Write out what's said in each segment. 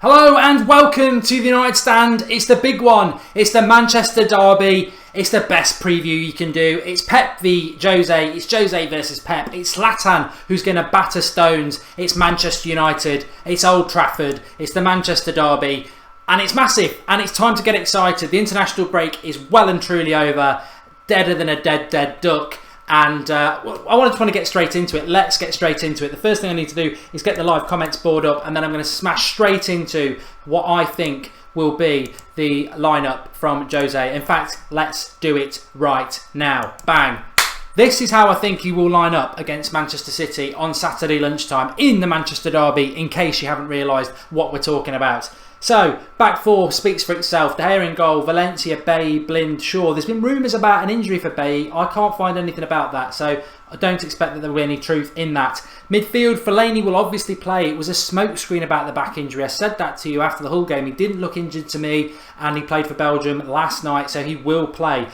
Hello and welcome to the United Stand. It's the big one. It's the Manchester derby. It's the best preview you can do. It's Pep v Jose. It's Jose versus Pep. It's Zlatan who's going to batter stones. It's Manchester United. It's Old Trafford. It's the Manchester derby. And it's massive. And it's time to get excited. The international break is well and truly over. Deader than a dead duck. And I just want to get straight into it. Let's get straight into it. The first thing I need to do is get the live comments board up, and then I'm going to smash straight into what I think will be the lineup from Jose. In fact, let's do it right now. Bang. This is how I think he will line up against Manchester City on Saturday lunchtime in the Manchester derby, in case you haven't realised what we're talking about. So, back four speaks for itself. De Gea in goal, Valencia, Bailly, Blind, Shaw. There's been rumours about an injury for Bailly. I can't find anything about that, so I don't expect that there will be any truth in that. Midfield, Fellaini will obviously play. It was a smokescreen about the back injury. I said that to you after the Hull game. He didn't look injured to me, and he played for Belgium last night, so he will play.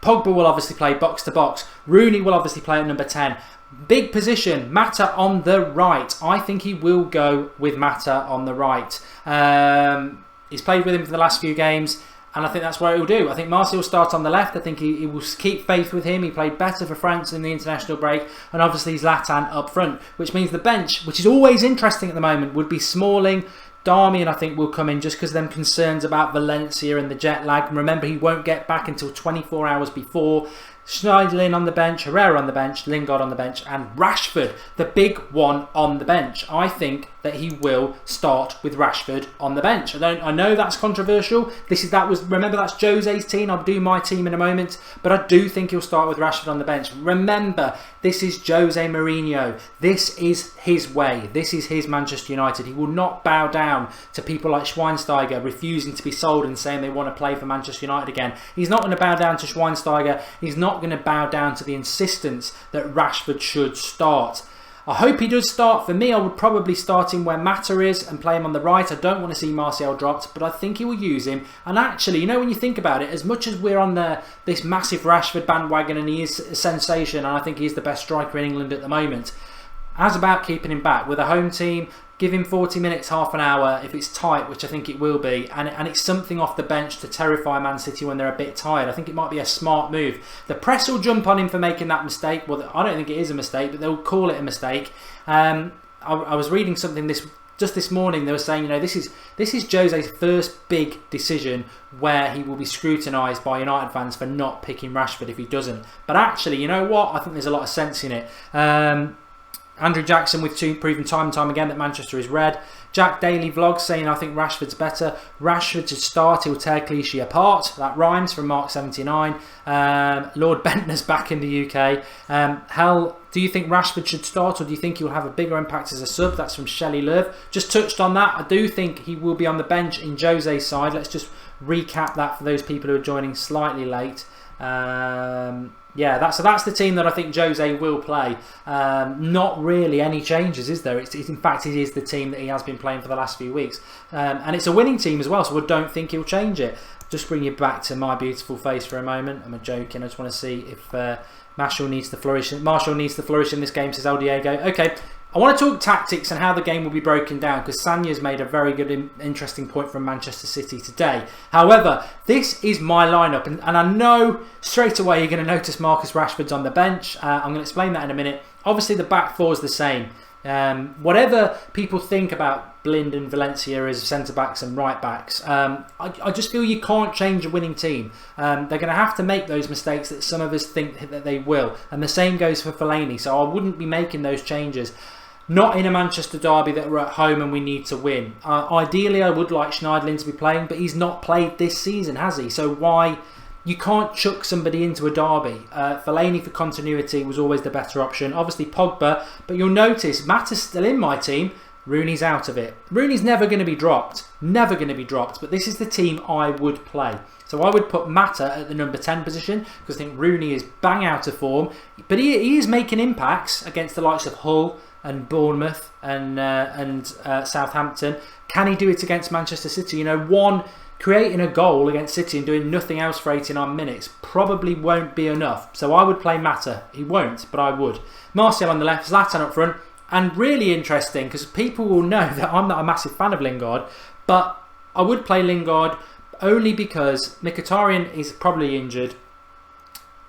Pogba will obviously play box to box. Rooney will obviously play at number 10. Big position, Mata on the right. I think he will go with Mata on the right. He's played with him for the last few games, and I think that's what he'll do. I think Martial will start on the left. I think he will keep faith with him. He played better for France in the international break, and obviously Zlatan up front, which means the bench, which is always interesting at the moment, would be Smalling. Darmian, I think, will come in just because of them concerns about Valencia and the jet lag. Remember, he won't get back until 24 hours before. Schneiderlin on the bench, Herrera on the bench, Lingard on the bench, and Rashford, the big one, on the bench. I think that he will start with Rashford on the bench. I know that's controversial. Remember, that's Jose's team. I'll do my team in a moment, but I do think he'll start with Rashford on the bench. Remember, this is Jose Mourinho. This is his way. This is his Manchester United. He will not bow down to people like Schweinsteiger refusing to be sold and saying they want to play for Manchester United again. He's not going to bow down to Schweinsteiger. He's not going to bow down to the insistence that Rashford should start. I hope he does start. For me, I would probably start him where Mata is and play him on the right. I don't want to see Martial dropped, but I think he will use him. And actually, when you think about it, as much as we're on this massive Rashford bandwagon, and he is a sensation, and I think he's the best striker in England at the moment, how's about keeping him back with a home team? Give him 40 minutes, half an hour, if it's tight, which I think it will be. And it's something off the bench to terrify Man City when they're a bit tired. I think it might be a smart move. The press will jump on him for making that mistake. Well, I don't think it is a mistake, but they'll call it a mistake. I was reading something just this morning. They were saying, this is Jose's first big decision where he will be scrutinised by United fans for not picking Rashford if he doesn't. But actually, you know what? I think there's a lot of sense in it. Andrew Jackson with proven time and time again that Manchester is red. Jack Daly vlogs saying, I think Rashford's better. Rashford should start. He'll tear Clichy apart. That rhymes from Mark 79. Lord Bentner's back in the UK. Do you think Rashford should start, or do you think he'll have a bigger impact as a sub? That's from Shelley Love. Just touched on that. I do think he will be on the bench in Jose's side. Let's just recap that for those people who are joining slightly late. That's the team that I think Jose will play. Not really any changes, is there? In fact, it is the team that he has been playing for the last few weeks. And it's a winning team as well, so I don't think he'll change it. Just bring you back to my beautiful face for a moment. I'm joking. I just want to see if Martial needs to flourish. Martial needs to flourish in this game, says El Diego. Okay. I want to talk tactics and how the game will be broken down, because Sanya's made a very good, interesting point from Manchester City today. However, this is my lineup, and I know straight away you're going to notice Marcus Rashford's on the bench. I'm going to explain that in a minute. Obviously, the back four is the same. Whatever people think about Blind and Valencia as centre-backs and right-backs, I just feel you can't change a winning team. They're going to have to make those mistakes that some of us think that they will. And the same goes for Fellaini, so I wouldn't be making those changes. Not in a Manchester derby that we're at home and we need to win. Ideally, I would like Schneiderlin to be playing, but he's not played this season, has he? So why? You can't chuck somebody into a derby. Fellaini for continuity was always the better option. Obviously Pogba, but you'll notice Mata's still in my team. Rooney's out of it. Rooney's never going to be dropped. Never going to be dropped. But this is the team I would play. So I would put Mata at the number 10 position, because I think Rooney is bang out of form. But he is making impacts against the likes of Hull and Bournemouth and Southampton. Can he do it against Manchester City? Creating a goal against City and doing nothing else for 89 minutes probably won't be enough. So I would play Mata. He won't, but I would. Martial on the left, Zlatan up front. And really interesting, because people will know that I'm not a massive fan of Lingard, but I would play Lingard only because Mkhitaryan is probably injured,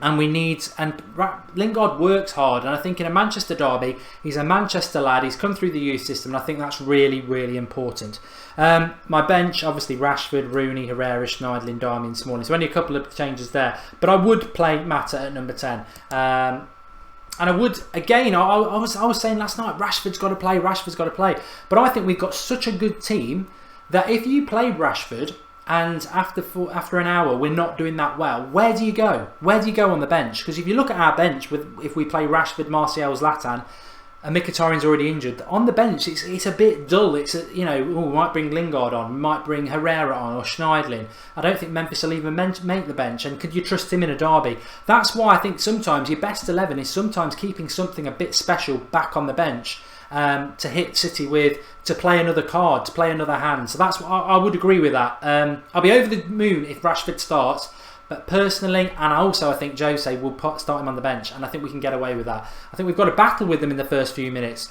and Lingard works hard, and I think in a Manchester derby, he's a Manchester lad, he's come through the youth system, and I think that's really, really important. My bench, obviously Rashford, Rooney, Herrera, Schneiderlin, Darmian, Smalling, so only a couple of changes there, but I would play Mata at number 10. And I would, again, I was saying last night, Rashford's got to play, but I think we've got such a good team that if you played Rashford, and after an hour we're not doing that well, where do you go? Where do you go on the bench? Because if you look at our bench, if we play Rashford, Martial, Zlatan, and Mkhitaryan's already injured, on the bench it's a bit dull. We might bring Lingard on, we might bring Herrera on, or Schneiderlin. I don't think Memphis will even make the bench, and could you trust him in a derby? That's why I think sometimes your best 11 is sometimes keeping something a bit special back on the bench. To hit City with, to play another card, to play another hand. So that's what I would agree with that. I'll be over the moon if Rashford starts, but personally, and also I think Jose will start him on the bench, and I think we can get away with that. I think we've got to battle with them in the first few minutes.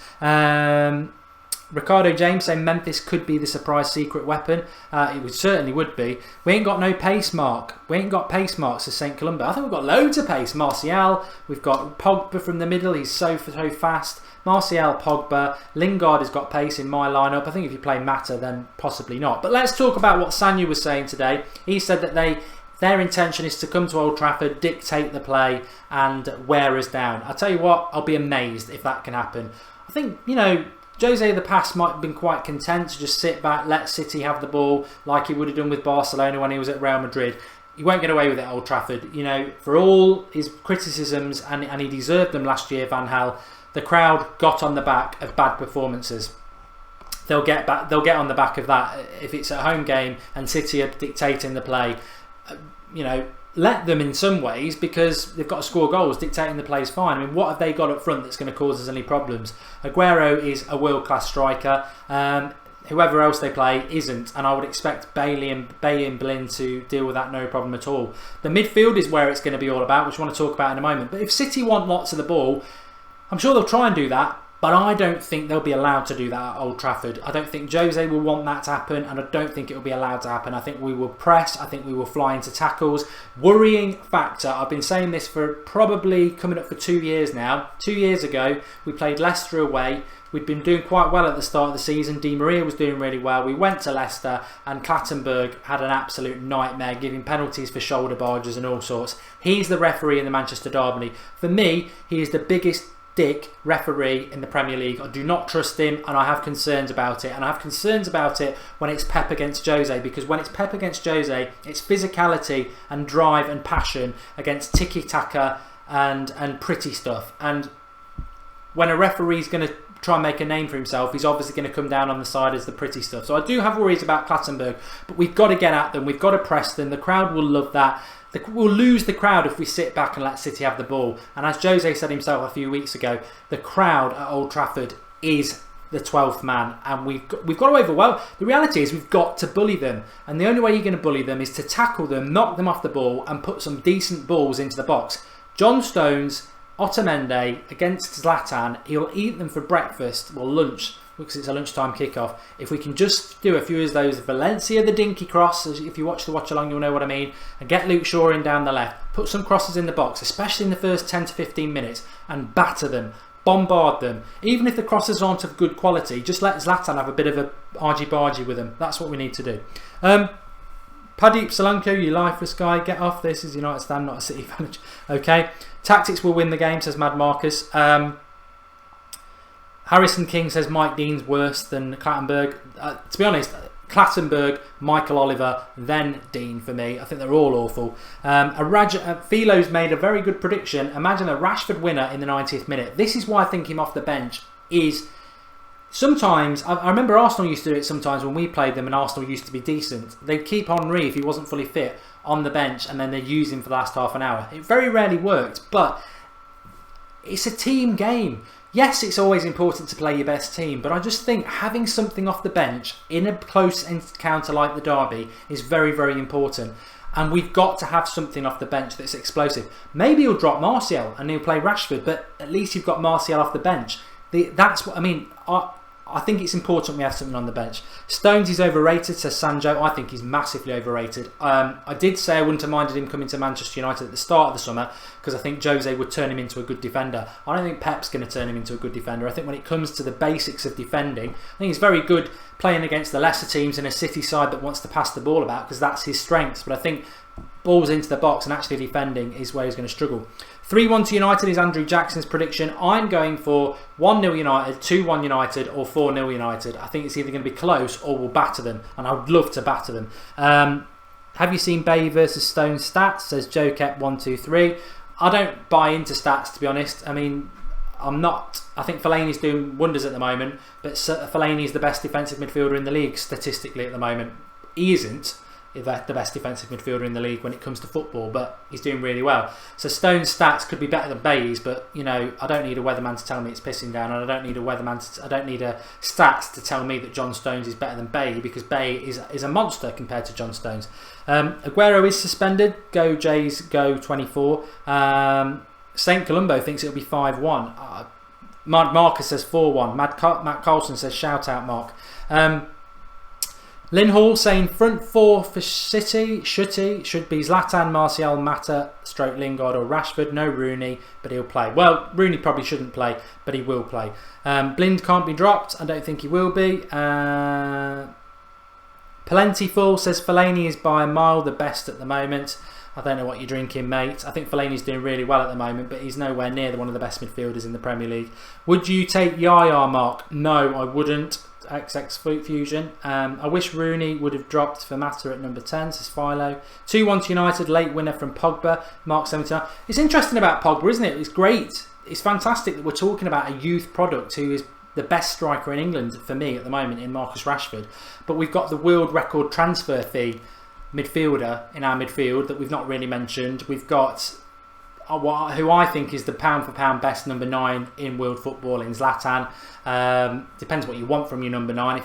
Ricardo James saying Memphis could be the surprise secret weapon. It certainly would be. We ain't got no pace mark. We ain't got pace marks to St. Columba. I think we've got loads of pace. Martial, we've got Pogba from the middle. He's so fast. Martial, Pogba, Lingard has got pace in my lineup. I think if you play Mata, then possibly not. But let's talk about what Sanyu was saying today. He said that their intention is to come to Old Trafford, dictate the play, and wear us down. I'll tell you what, I'll be amazed if that can happen. I think, Jose in the past might have been quite content to just sit back, let City have the ball like he would have done with Barcelona when he was at Real Madrid. He won't get away with it at Old Trafford. For all his criticisms, and he deserved them last year, Van Gaal, the crowd got on the back of bad performances. They'll get on the back of that if it's a home game and City are dictating the play. Let them in some ways, because they've got to score goals. Dictating the play is fine. I mean, what have they got up front that's going to cause us any problems? Aguero is a world-class striker. Whoever else they play isn't, and I would expect Bailey and Blin to deal with that no problem at all. The midfield is where it's going to be all about, which I want to talk about in a moment. But if City want lots of the ball, I'm sure they'll try and do that, but I don't think they'll be allowed to do that at Old Trafford. I don't think Jose will want that to happen, and I don't think it will be allowed to happen. I think we will press. I think we will fly into tackles. Worrying factor, I've been saying this for probably coming up for 2 years now. 2 years ago, we played Leicester away. We'd been doing quite well at the start of the season. Di Maria was doing really well. We went to Leicester, and Clattenburg had an absolute nightmare, giving penalties for shoulder barges and all sorts. He's the referee in the Manchester derby. For me, he is the biggest dick referee in the Premier League. I do not trust him, and I have concerns about it. And I have concerns about it when it's Pep against Jose, because when it's Pep against Jose, it's physicality and drive and passion against tiki-taka and pretty stuff. And when a referee's going to try and make a name for himself, he's obviously going to come down on the side as the pretty stuff. So I do have worries about Clattenburg, but we've got to get at them. We've got to press them. The crowd will love that. We'll lose the crowd if we sit back and let City have the ball. And as Jose said himself a few weeks ago, the crowd at Old Trafford is the 12th man, and we've got to overwhelm. The reality is we've got to bully them, and the only way you're going to bully them is to tackle them, knock them off the ball, and put some decent balls into the box. John Stones, Otamendi against Zlatan, he'll eat them for breakfast or lunch, because it's a lunchtime kickoff. If we can just do a few of those, Valencia the dinky cross, if you watch the watch along you'll know what I mean, and get Luke Shaw in down the left, put some crosses in the box, especially in the first 10 to 15 minutes, and batter them, bombard them. Even if the crosses aren't of good quality, just let Zlatan have a bit of a argy-bargy with them. That's what we need to do. Pradeep Solanko, you lifeless guy, get off. This is United stand, not a City fan. Okay. Tactics will win the game, says Mad Marcus. Harrison King says Mike Dean's worse than Clattenburg. To be honest, Clattenburg, Michael Oliver, then Dean for me. I think they're all awful. Philo's made a very good prediction. Imagine a Rashford winner in the 90th minute. This is why I think him off the bench is... Sometimes, I remember Arsenal used to do it sometimes when we played them, and Arsenal used to be decent. They'd keep Henry, if he wasn't fully fit, on the bench, and then they'd use him for the last half an hour. It very rarely worked, but it's a team game. Yes, it's always important to play your best team, but I just think having something off the bench in a close encounter like the derby is very, very important. And we've got to have something off the bench that's explosive. Maybe he'll drop Martial and he'll play Rashford, but at least you've got Martial off the bench. That's what I mean. I think it's important we have something on the bench. Stones is overrated, says Sanjo. I think he's massively overrated. I did say I wouldn't have minded him coming to Manchester United at the start of the summer because I think Jose would turn him into a good defender. I don't think Pep's going to turn him into a good defender. I think when it comes to the basics of defending, I think he's very good playing against the lesser teams in a City side that wants to pass the ball about because that's his strengths. But I think balls into the box and actually defending is where he's going to struggle. 3-1 to United is Andrew Jackson's prediction. I'm going for 1-0 United, 2-1 United or 4-0 United. I think it's either going to be close or we'll batter them, and I would love to batter them. Have you seen Bay versus Stones stats? Says Joe Kep 123. I don't buy into stats, to be honest. I mean, I'm not. I think Fellaini's doing wonders at the moment, but Fellaini is the best defensive midfielder in the league statistically at the moment. He isn't the best defensive midfielder in the league when it comes to football, but he's doing really well. So Stone's stats could be better than Bay's, but you know, I don't need a weatherman to tell me it's pissing down, and I don't need a stats to tell me that John Stones is better than Bay, because Bay is a monster compared to John Stones. Aguero is suspended. Go Jays, go 24. St Colombo thinks it'll be 5-1. Marcus says 4-1. Matt Carlson says shout out Mark. Lynn Hall saying front four for City should be Zlatan, Martial, Mata, Stroke Lingard or Rashford. No Rooney, but he'll play. Well, Rooney probably shouldn't play, but he will play. Blind can't be dropped. I don't think he will be. Plentiful says Fellaini is by a mile the best at the moment. I don't know what you're drinking, mate. I think Fellaini's doing really well at the moment, but he's nowhere near one of the best midfielders in the Premier League. Would you take Yaya, Mark? No, I wouldn't. XX Fusion. I wish Rooney would have dropped for Mata at number 10, says Philo. 2-1 to United, late winner from Pogba, Mark 79. It's interesting about Pogba, isn't it? It's great. It's fantastic that we're talking about a youth product who is the best striker in England for me at the moment in Marcus Rashford. But we've got the world record transfer fee midfielder in our midfield that we've not really mentioned. We've got who I think is the pound for pound best number 9 in world football in Zlatan. Depends what you want from your number 9.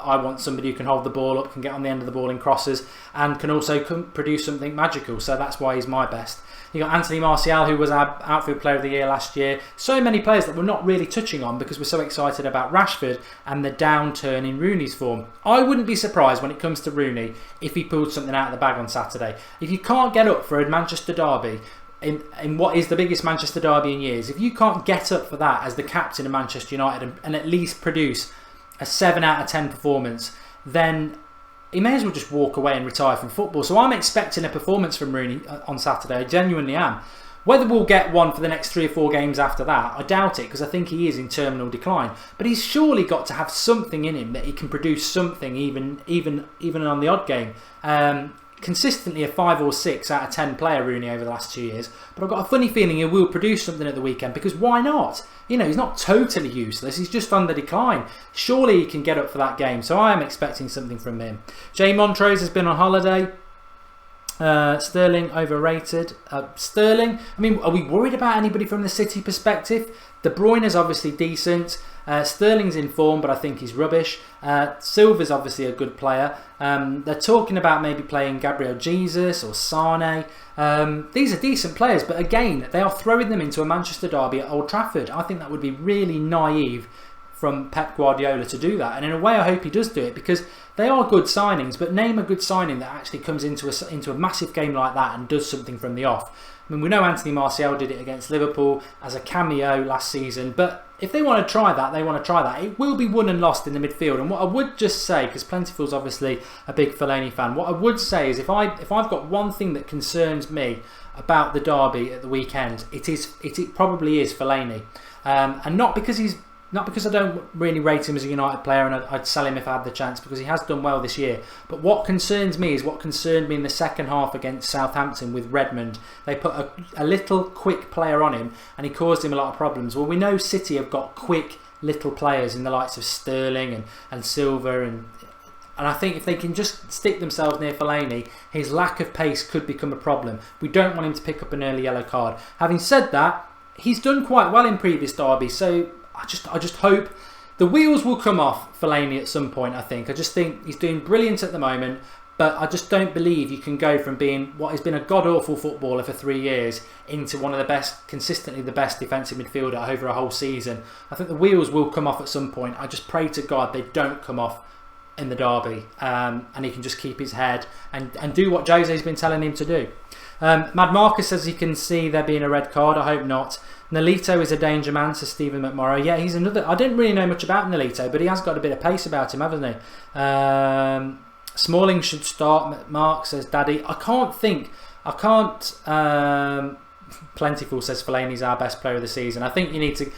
I want somebody who can hold the ball up, can get on the end of the ball in crosses, and can also produce something magical. So that's why he's my best. You got Anthony Martial, who was our outfield player of the year last year. So many players that we're not really touching on because we're so excited about Rashford and the downturn in Rooney's form. I wouldn't be surprised when it comes to Rooney if he pulled something out of the bag on Saturday. If you can't get up for a Manchester derby, in what is the biggest Manchester derby in years, if you can't get up for that as the captain of Manchester United and at least produce a 7 out of 10 performance, then he may as well just walk away and retire from football. So I'm expecting a performance from Rooney on Saturday. I genuinely am. Whether we'll get one for the next 3 or 4 games after that, I doubt it, because I think he is in terminal decline. But he's surely got to have something in him that he can produce something even on the odd game. Consistently a 5 or 6 out of 10 player, Rooney, over the last 2 years, but I've got a funny feeling he will produce something at the weekend, because why not? You know, he's not totally useless, he's just on the decline. Surely he can get up for that game, so I am expecting something from him. Jay Montrose has been on holiday. Sterling overrated. Sterling, I mean, are we worried about anybody from the City perspective? De Bruyne is obviously decent. Sterling's in form, but I think he's rubbish. Silva's obviously a good player. They're talking about maybe playing Gabriel Jesus or Sane. These are decent players, but again, they are throwing them into a Manchester derby at Old Trafford. I think that would be really naive from Pep Guardiola to do that, and in a way I hope he does do it, because they are good signings, but name a good signing that actually comes into a massive game like that and does something from the off. I mean, we know Anthony Martial did it against Liverpool as a cameo last season, but if they want to try that, they want to try that. It will be won and lost in the midfield, and what I would just say, because Plentiful's obviously a big Fellaini fan, what I would say is if I've got one thing that concerns me about the derby at the weekend, it probably is Fellaini, and not because I don't really rate him as a United player and I'd sell him if I had the chance, because he has done well this year. But what concerns me is what concerned me in the second half against Southampton with Redmond. They put a little quick player on him and he caused him a lot of problems. Well, we know City have got quick little players in the likes of Sterling and Silva, and I think if they can just stick themselves near Fellaini, his lack of pace could become a problem. We don't want him to pick up an early yellow card. Having said that, he's done quite well in previous derbies, so I just hope the wheels will come off Fellaini at some point. I just think he's doing brilliant at the moment. But I just don't believe you can go from being what has been a god-awful footballer for 3 years into one of the best, consistently the best defensive midfielder over a whole season. I think the wheels will come off at some point. I just pray to God they don't come off in the derby, and he can just keep his head and do what Jose's been telling him to do. Mad Marcus says he can see there being a red card. I hope not. Nolito is a danger man, says Stephen McMorrow. Yeah, he's another. I didn't really know much about Nolito, but he has got a bit of pace about him, hasn't he? Smalling should start, Mark says Daddy. I can't. Plentiful says Fellaini's our best player of the season. I think you need to.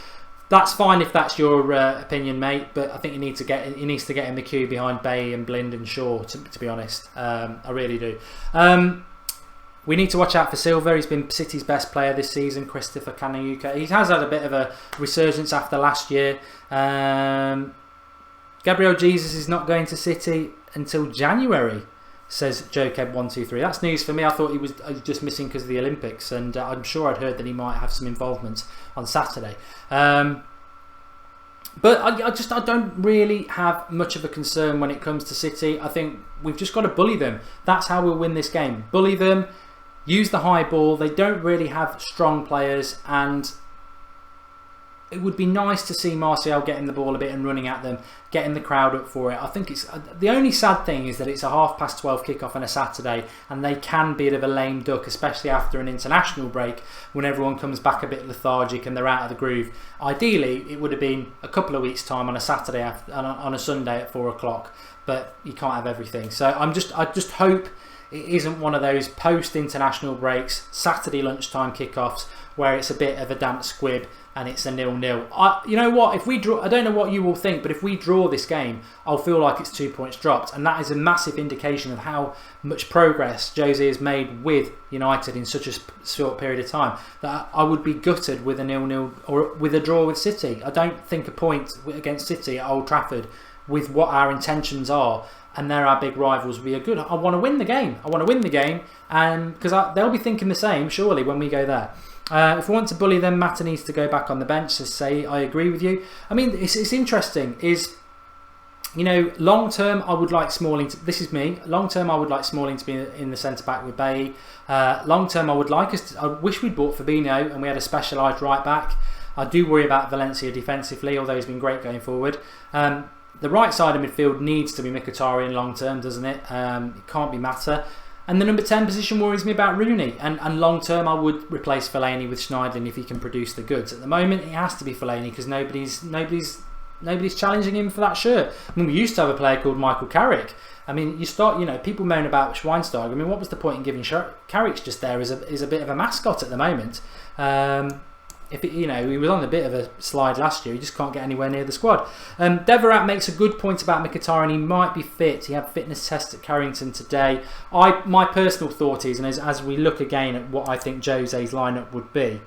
That's fine if that's your opinion, mate. But I think he needs to get in the queue behind Bay and Blind and Shaw. To be honest, I really do. We need to watch out for Silva. He's been City's best player this season. Christopher Kanayuka. He has had a bit of a resurgence after last year. Gabriel Jesus is not going to City until January, says JoeKeb123. That's news for me. I thought he was just missing because of the Olympics, and I'm sure I'd heard that he might have some involvement on Saturday. But I don't really have much of a concern when it comes to City. I think we've just got to bully them. That's how we'll win this game. Bully them, use the high ball. They don't really have strong players, and it would be nice to see Martial getting the ball a bit and running at them, getting the crowd up for it. I think it's the only sad thing is that it's a 12:30 kickoff on a Saturday, and they can be a bit of a lame duck, especially after an international break when everyone comes back a bit lethargic and they're out of the groove. Ideally, it would have been a couple of weeks' time on a Saturday on a Sunday at 4 o'clock, but you can't have everything. So I just hope it isn't one of those post-international breaks, Saturday lunchtime kickoffs where it's a bit of a damp squib and it's a 0-0. You know what? If we draw, I don't know what you will think, but if we draw this game, I'll feel like it's 2 points dropped, and that is a massive indication of how much progress Jose has made with United in such a short period of time. That I would be gutted with a 0-0 or with a draw with City. I don't think a point against City at Old Trafford, with what our intentions are, and they're our big rivals, would be a good. I want to win the game. I want to win the game, and because they'll be thinking the same surely when we go there. If we want to bully them, Mata needs to go back on the bench. To say, I agree with you. I mean, it's interesting. Long term, I would like Smalling. This is me. Long term, I would like Smalling to be in the centre back with Bailly. Long term, I would like us. I wish we'd bought Fabinho and we had a specialised right back. I do worry about Valencia defensively, although he's been great going forward. The right side of midfield needs to be Mkhitaryan long term, doesn't it? It can't be Mata. And the number 10 position worries me about Rooney. And long term, I would replace Fellaini with Schneiderlin if he can produce the goods. At the moment, it has to be Fellaini because nobody's challenging him for that shirt. I mean, we used to have a player called Michael Carrick. I mean, people moan about Schweinsteiger. I mean, what was the point in giving Carrick's just there as a bit of a mascot at the moment? He was on a bit of a slide last year. He just can't get anywhere near the squad. Deverat makes a good point about Mkhitaryan. He might be fit. He had fitness tests at Carrington today. My personal thought is, and as we look again at what I think Jose's lineup would be,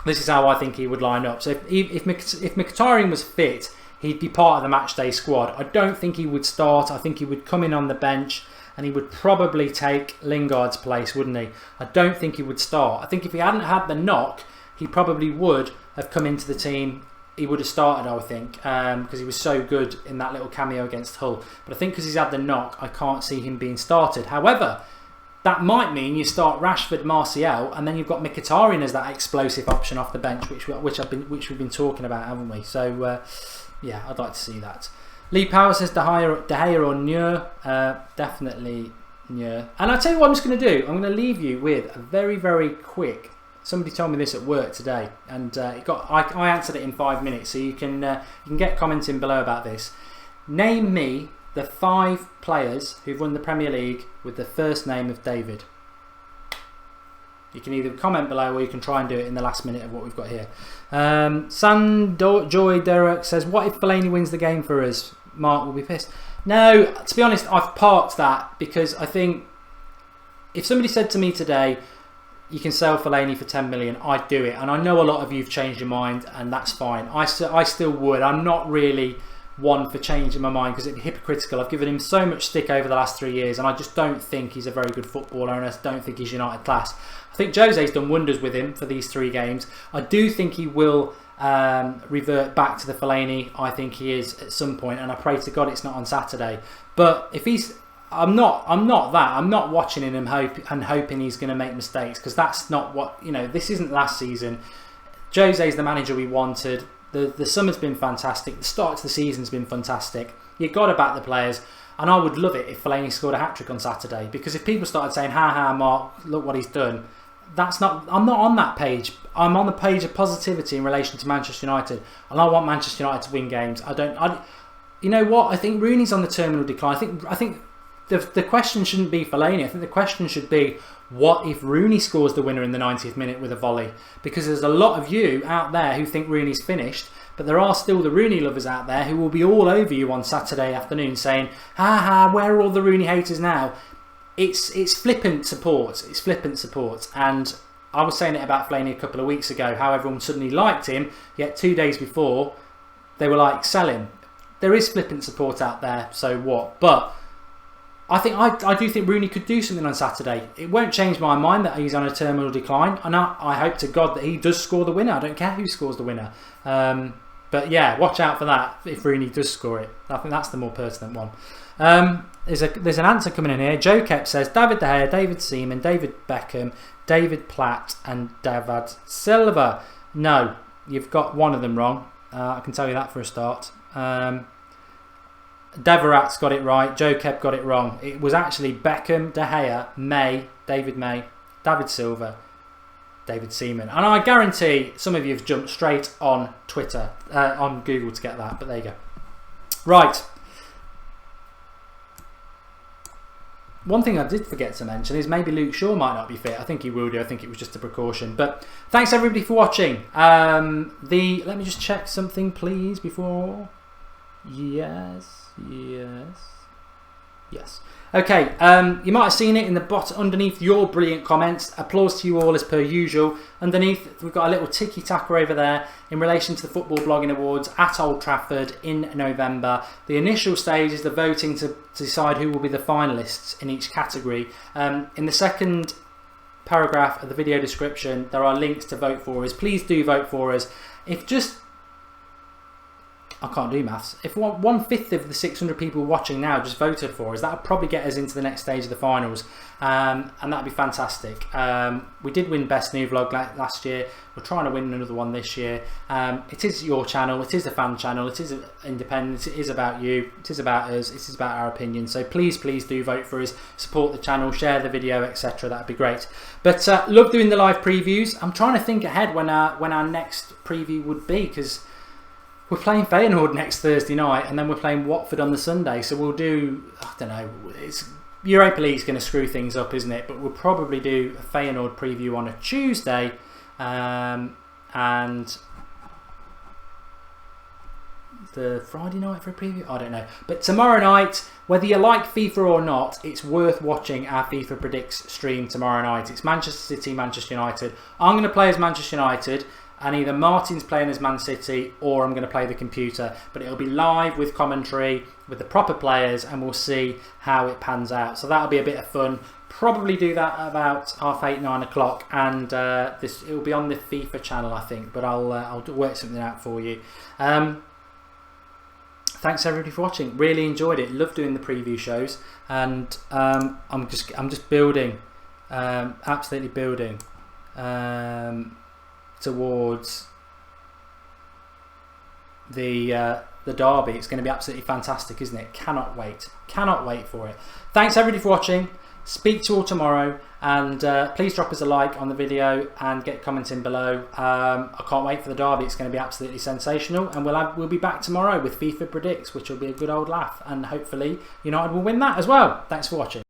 this is how I think he would line up. So if Mkhitaryan was fit, he'd be part of the matchday squad. I don't think he would start. I think he would come in on the bench, and he would probably take Lingard's place, wouldn't he? I don't think he would start. I think if he hadn't had the knock, he probably would have come into the team. He would have started, I would think, because he was so good in that little cameo against Hull. But I think because he's had the knock, I can't see him being started. However, that might mean you start Rashford, Martial, and then you've got Mkhitaryan as that explosive option off the bench, which we've been talking about, haven't we? So yeah, I'd like to see that. Lee Power says De Gea or Neuer. Definitely Neuer. And I'll tell you what I'm just going to do. I'm going to leave you with a very, very quick. Somebody told me this at work today, and I answered it in 5 minutes. So you can get commenting below about this. Name me the 5 players who've won the Premier League with the first name of David. You can either comment below or you can try and do it in the last minute of what we've got here. Joy Derek says, what if Fellaini wins the game for us? Mark will be pissed. No, to be honest, I've parked that because I think if somebody said to me today, you can sell Fellaini for 10 million, I'd do it. And I know a lot of you have changed your mind, and that's fine. I still would. I'm not really one for changing my mind because it'd be hypocritical. I've given him so much stick over the last 3 years, and I just don't think he's a very good footballer, and I don't think he's United class. I think Jose's done wonders with him for these 3 games. I do think he will revert back to the Fellaini. I think he is at some point, and I pray to God it's not on Saturday. But if he's, I'm not that. I'm not watching him and hoping he's going to make mistakes, because that's not what, you know, this isn't last season. Jose's the manager we wanted. The summer's been fantastic. The start to the season's been fantastic. You've got to back the players. And I would love it if Fellaini scored a hat-trick on Saturday, because if people started saying, ha, Mark, look what he's done, I'm not on that page. I'm on the page of positivity in relation to Manchester United, and I want Manchester United to win games. You know what? I think Rooney's on the terminal decline. I think the question shouldn't be Fellaini. I think the question should be, what if Rooney scores the winner in the 90th minute with a volley? Because there's a lot of you out there who think Rooney's finished, but there are still the Rooney lovers out there who will be all over you on Saturday afternoon saying, where are all the Rooney haters now? It's flippant support. It's flippant support. And I was saying it about Fellaini a couple of weeks ago, how everyone suddenly liked him, yet 2 days before they were like, sell him. There is flippant support out there, so what? But I do think Rooney could do something on Saturday. It won't change my mind that he's on a terminal decline, and I hope to God that he does score the winner. I don't care who scores the winner. But yeah, watch out for that if Rooney does score it. I think that's the more pertinent one. There's an answer coming in here. Joe Kep says David De Gea, David Seaman, David Beckham, David Platt and David Silva. No, you've got one of them wrong. I can tell you that for a start. Deverat's got it right. Joe Kep got it wrong. It was actually Beckham, De Gea, David May, David Silva, David Seaman. And I guarantee some of you have jumped straight on Twitter, on Google to get that. But there you go. Right. One thing I did forget to mention is maybe Luke Shaw might not be fit. I think he will do. I think it was just a precaution. But thanks everybody for watching. Let me just check something, please, before. Yes. Okay, you might have seen it in the bottom underneath your brilliant comments. Applause to you all as per usual. Underneath, we've got a little ticky-tacker over there in relation to the Football Blogging Awards at Old Trafford in November. The initial stage is the voting to decide who will be the finalists in each category. In the second paragraph of the video description, there are links to vote for us. Please do vote for us. I can't do maths. If 1/5 of the 600 people watching now just voted for us, that would probably get us into the next stage of the finals, and that'd be fantastic. We did win Best New Vlog last year. We're trying to win another one this year. It is your channel. It is a fan channel. It is independent. It is about you. It is about us. It is about our opinion. So please do vote for us. Support the channel. Share the video, etc. That'd be great. But love doing the live previews. I'm trying to think ahead when our next preview would be, because we're playing Feyenoord next Thursday night, and then we're playing Watford on the Sunday. So we'll do, I don't know, Europa League's going to screw things up, isn't it? But we'll probably do a Feyenoord preview on a Tuesday, and the Friday night for a preview? I don't know. But tomorrow night, whether you like FIFA or not, it's worth watching our FIFA Predicts stream tomorrow night. It's Manchester City, Manchester United. I'm going to play as Manchester United, and either Martin's playing as Man City or I'm going to play the computer. But it'll be live with commentary, with the proper players, and we'll see how it pans out. So that'll be a bit of fun. Probably do that at about 8:30, 9 o'clock, and it will be on the FIFA channel, I think. But I'll work something out for you. Thanks everybody for watching. Really enjoyed it. Love doing the preview shows, and I'm just building, absolutely building towards the derby. It's going to be absolutely fantastic, isn't it? Cannot wait for it. Thanks everybody for watching. Speak to you all tomorrow, and please drop us a like on the video and get commenting below. I can't wait for the derby. It's going to be absolutely sensational, and we'll be back tomorrow with FIFA Predicts, which will be a good old laugh, and hopefully United will win that as well. Thanks for watching.